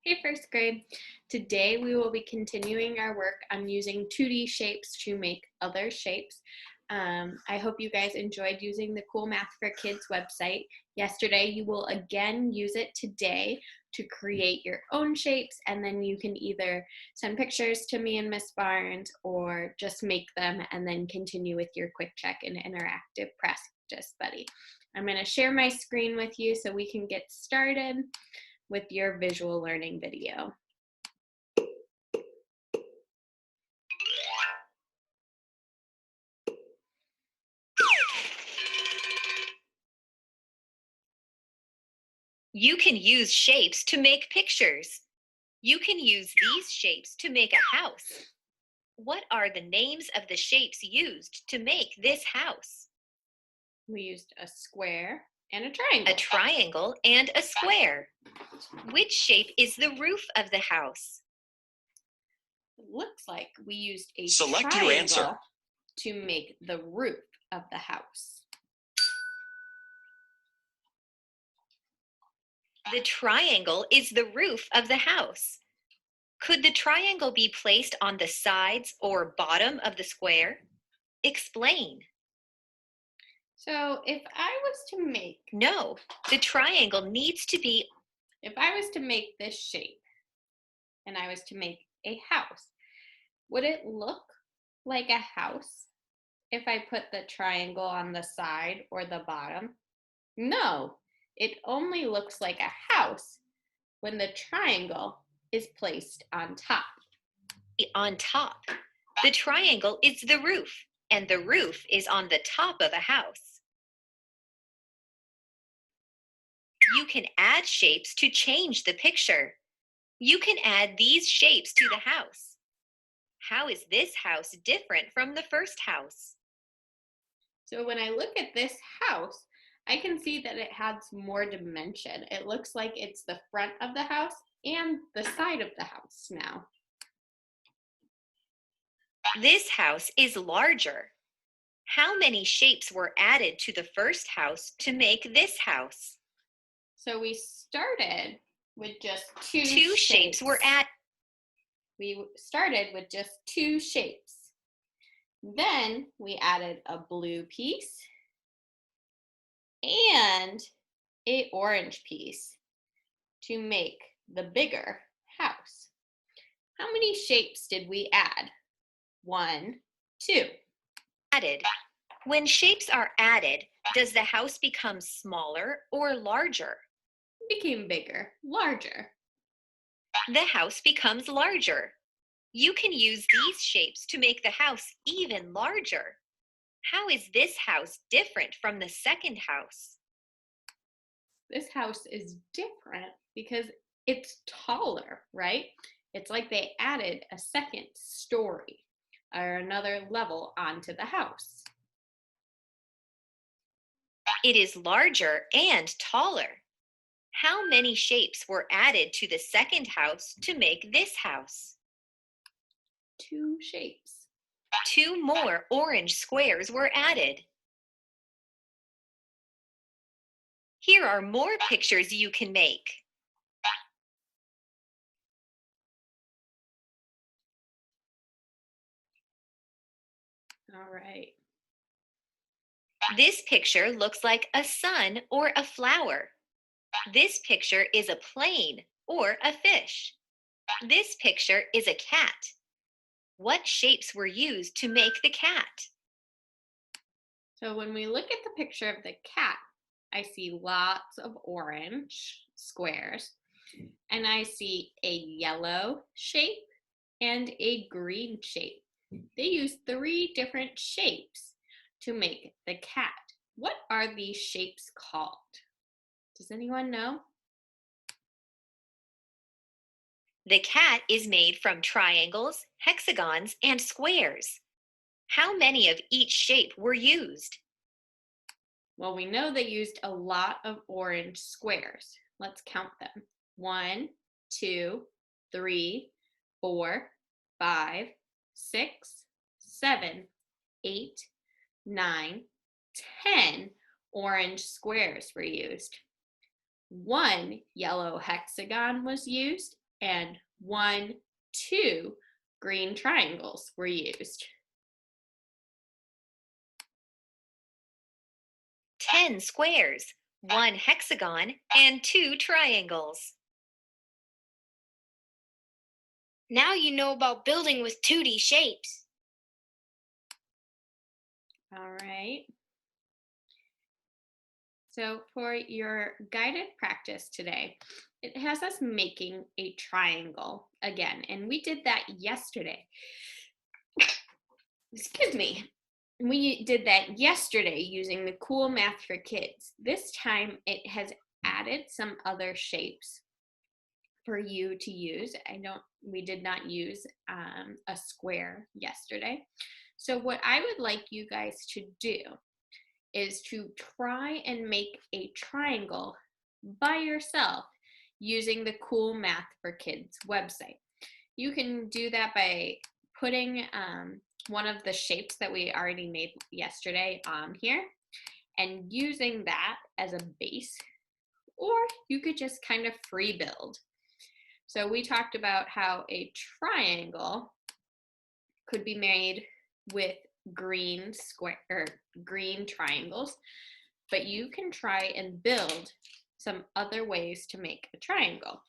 Hey, first grade. Today we will be continuing our work on using 2D shapes to make other shapes. I hope you guys enjoyed using the Cool Math for Kids website yesterday. You will again use it today to create your own shapes, and then you can either send pictures to me and Miss Barnes or just make them and then continue with your quick check and interactive practice buddy. I'm going to share my screen with you so we can get started with your visual learning video. You can use shapes to make pictures. You can use these shapes to make a house. What are the names of the shapes used to make this house? We used a square and a triangle. A triangle and a square. Which shape is the roof of the house? It looks like we used a Select triangle your answer to make the roof of the house. The triangle is the roof of the house. Could the triangle be placed on the sides or bottom of the square? Explain. So if I was to make... No, the triangle needs to be... If I was to make this shape and I was to make a house, would it look like a house if I put the triangle on the side or the bottom? No, it only looks like a house when the triangle is placed on top. On top. The triangle is the roof, and the roof is on the top of a house. You can add shapes to change the picture. You can add these shapes to the house. How is this house different from the first house? So when I look at this house, I can see that it has more dimension. It looks like it's the front of the house and the side of the house now. This house is larger. How many shapes were added to the first house to make this house? So we started with just two shapes were added. We started with just two shapes. Then we added a blue piece and an orange piece to make the bigger house. How many shapes did we add? 1, 2. Added. When shapes are added, does the house become smaller or larger? It became bigger, larger. The house becomes larger. You can use these shapes to make the house even larger. How is this house different from the second house? This house is different because it's taller, right? It's like they added a second story or another level onto the house. It is larger and taller. How many shapes were added to the second house to make this house? 2 shapes. 2 more orange squares were added. Here are more pictures you can make. All right. This picture looks like a sun or a flower. This picture is a plane or a fish. This picture is a cat. What shapes were used to make the cat? So when we look at the picture of the cat, I see lots of orange squares, and I see a yellow shape and a green shape. They use 3 different shapes to make the cat. What are these shapes called? Does anyone know? The cat is made from triangles, hexagons, and squares. How many of each shape were used? Well, we know they used a lot of orange squares. Let's count them. 1, 2, 3, 4, 5, 6, 7, 8, 9, 10 orange squares were used. 1 yellow hexagon was used, and 1, 2 green triangles were used. 10 squares, 1 hexagon, and 2 triangles. Now you know about building with 2D shapes. All right. So for your guided practice today, it has us making a triangle again, and we did that yesterday. Excuse me. We did that yesterday using the Cool Math for Kids. This time it has added some other shapes for you to use. We did not use a square yesterday. So what I would like you guys to do is to try and make a triangle by yourself using the Cool Math for Kids website. You can do that by putting one of the shapes that we already made yesterday on here and using that as a base, or you could just kind of free build. So we talked about how a triangle could be made with green triangles, but you can try and build some other ways to make a triangle.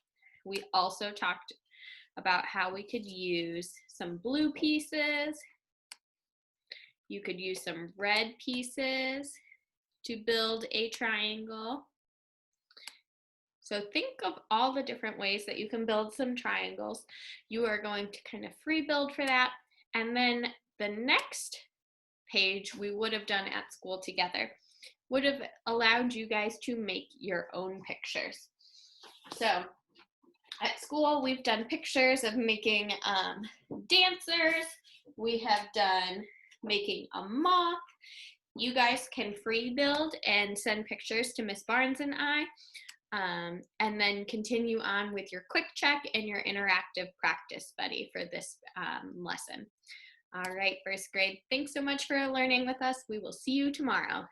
We also talked about how we could use some blue pieces. You could use some red pieces to build a triangle. So think of all the different ways that you can build some triangles. You are going to kind of free build for that. And then the next page we would have done at school together would have allowed you guys to make your own pictures. So at school, we've done pictures of making dancers. We have done making a moth. You guys can free build and send pictures to Miss Barnes and I. And then continue on with your quick check and your interactive practice buddy for this lesson. All right, first grade, thanks so much for learning with us. We will see you tomorrow.